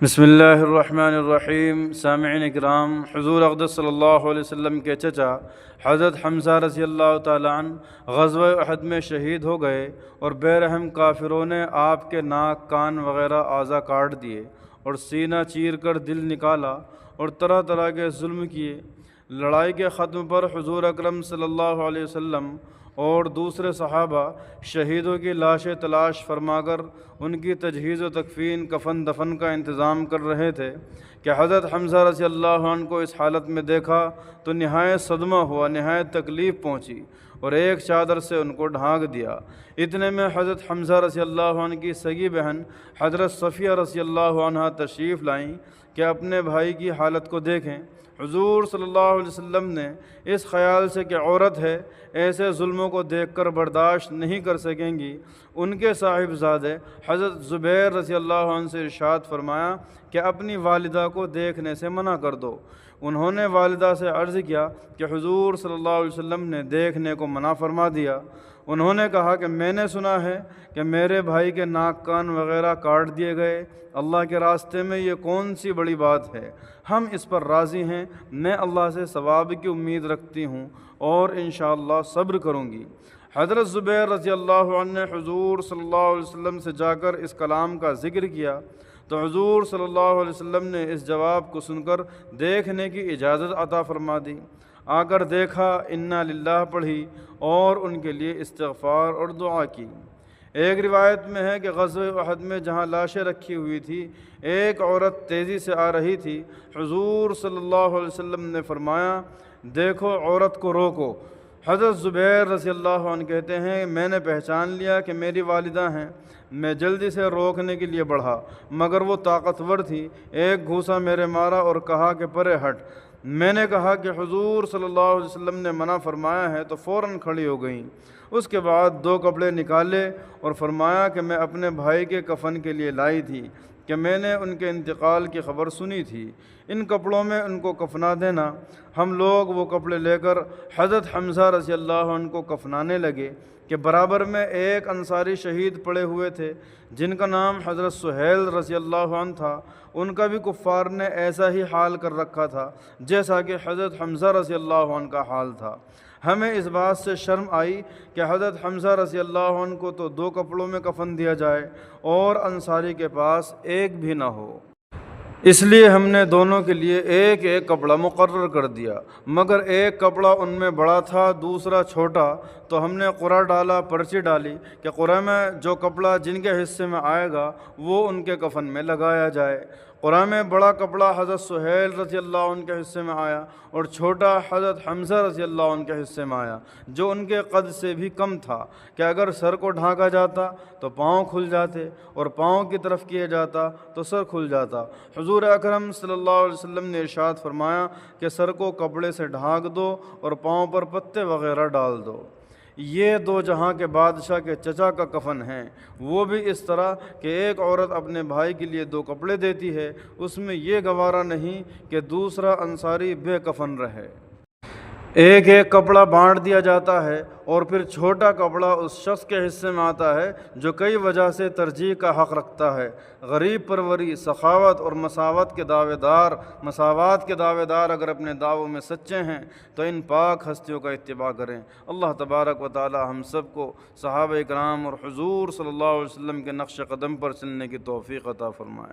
بسم اللہ الرحمن الرحیم۔ سامعین اکرام، حضور اقدس صلی اللہ علیہ وسلم کے چچا حضرت حمزہ رضی اللہ تعالیٰ عنہ غزوہ احد میں شہید ہو گئے اور بے رحم کافروں نے آپ کے ناک، کان وغیرہ اعضاء کاٹ دیے اور سینہ چیر کر دل نکالا اور طرح طرح کے ظلم کیے۔ لڑائی کے ختم پر حضور اکرم صلی اللہ علیہ وسلم اور دوسرے صحابہ شہیدوں کی لاشیں تلاش فرما کر ان کی تجہیز و تکفین، کفن دفن کا انتظام کر رہے تھے کہ حضرت حمزہ رضی اللہ عنہ کو اس حالت میں دیکھا تو نہایت صدمہ ہوا، نہایت تکلیف پہنچی اور ایک چادر سے ان کو ڈھانک دیا۔ اتنے میں حضرت حمزہ رضی اللہ عنہ کی سگی بہن حضرت صفیہ رضی اللہ عنہ تشریف لائیں کہ اپنے بھائی کی حالت کو دیکھیں۔ حضور صلی اللہ علیہ وسلم نے اس خیال سے کہ عورت ہے، ایسے ظلموں کو دیکھ کر برداشت نہیں کر سکیں گی، ان کے صاحبزادے حضرت زبیر رضی اللہ عنہ سے ارشاد فرمایا کہ اپنی والدہ کو دیکھنے سے منع کر دو۔ انہوں نے والدہ سے عرض کیا کہ حضور صلی اللہ علیہ وسلم نے دیکھنے کو منع فرما دیا۔ انہوں نے کہا کہ میں نے سنا ہے کہ میرے بھائی کے ناک، کان وغیرہ کاٹ دیے گئے، اللہ کے راستے میں یہ کون سی بڑی بات ہے؟ ہم اس پر راضی ہیں، میں اللہ سے ثواب کی امید رکھتی ہوں اور انشاءاللہ صبر کروں گی۔ حضرت زبیر رضی اللہ عنہ نے حضور صلی اللہ علیہ وسلم سے جا کر اس کلام کا ذکر کیا تو حضور صلی اللہ علیہ وسلم نے اس جواب کو سن کر دیکھنے کی اجازت عطا فرما دی۔ آ کر دیکھا، انا للہ پڑھی اور ان کے لیے استغفار اور دعا کی۔ ایک روایت میں ہے کہ غزوہ احد میں جہاں لاشیں رکھی ہوئی تھی، ایک عورت تیزی سے آ رہی تھی۔ حضور صلی اللہ علیہ وسلم نے فرمایا، دیکھو عورت کو روکو۔ حضرت زبیر رضی اللہ عنہ کہتے ہیں، میں نے پہچان لیا کہ میری والدہ ہیں، میں جلدی سے روکنے کے لیے بڑھا مگر وہ طاقتور تھی، ایک گھوسا میرے مارا اور کہا کہ پرے ہٹ۔ میں نے کہا کہ حضور صلی اللہ علیہ وسلم نے منع فرمایا ہے تو فوراً کھڑی ہو گئیں۔ اس کے بعد 2 کپڑے نکالے اور فرمایا کہ میں اپنے بھائی کے کفن کے لیے لائی تھی کہ میں نے ان کے انتقال کی خبر سنی تھی، ان کپڑوں میں ان کو کفنا دینا۔ ہم لوگ وہ کپڑے لے کر حضرت حمزہ رضی اللہ عنہ کو کفنانے لگے کہ برابر میں ایک انصاری شہید پڑے ہوئے تھے جن کا نام حضرت سہیل رضی اللہ عنہ تھا، ان کا بھی کفار نے ایسا ہی حال کر رکھا تھا جیسا کہ حضرت حمزہ رضی اللہ عنہ کا حال تھا۔ ہمیں اس بات سے شرم آئی کہ حضرت حمزہ رضی اللہ عنہ کو تو 2 کپڑوں میں کفن دیا جائے اور انصاری کے پاس ایک بھی نہ ہو، اس لیے ہم نے دونوں کے لیے ایک ایک کپڑا مقرر کر دیا، مگر ایک کپڑا ان میں بڑا تھا، دوسرا چھوٹا، تو ہم نے قرعہ ڈالا، پرچی ڈالی کہ قرعہ میں جو کپڑا جن کے حصے میں آئے گا وہ ان کے کفن میں لگایا جائے۔ قرعہ میں بڑا کپڑا حضرت سہیل رضی اللہ عنہ کے حصے میں آیا اور چھوٹا حضرت حمزہ رضی اللہ عنہ کے حصے میں آیا، جو ان کے قد سے بھی کم تھا کہ اگر سر کو ڈھانکا جاتا تو پاؤں کھل جاتے اور پاؤں کی طرف کیا جاتا تو سر کھل جاتا۔ حضور اکرم صلی اللہ علیہ وسلم نے ارشاد فرمایا کہ سر کو کپڑے سے ڈھانک دو اور پاؤں پر پتے وغیرہ ڈال دو۔ یہ 2 جہاں کے بادشاہ کے چچا کا کفن ہے، وہ بھی اس طرح کہ ایک عورت اپنے بھائی کے لیے 2 کپڑے دیتی ہے، اس میں یہ گوارا نہیں کہ دوسرا انصاری بے کفن رہے۔ ایک ایک کپڑا بانٹ دیا جاتا ہے اور پھر چھوٹا کپڑا اس شخص کے حصے میں آتا ہے جو کئی وجہ سے ترجیح کا حق رکھتا ہے۔ غریب پروری، سخاوت اور مساوات کے دعوے دار اگر اپنے دعووں میں سچے ہیں تو ان پاک ہستیوں کا اتباع کریں۔ اللہ تبارک و تعالی ہم سب کو صحابہ کرام اور حضور صلی اللہ علیہ وسلم کے نقش قدم پر چلنے کی توفیق عطا فرمائے۔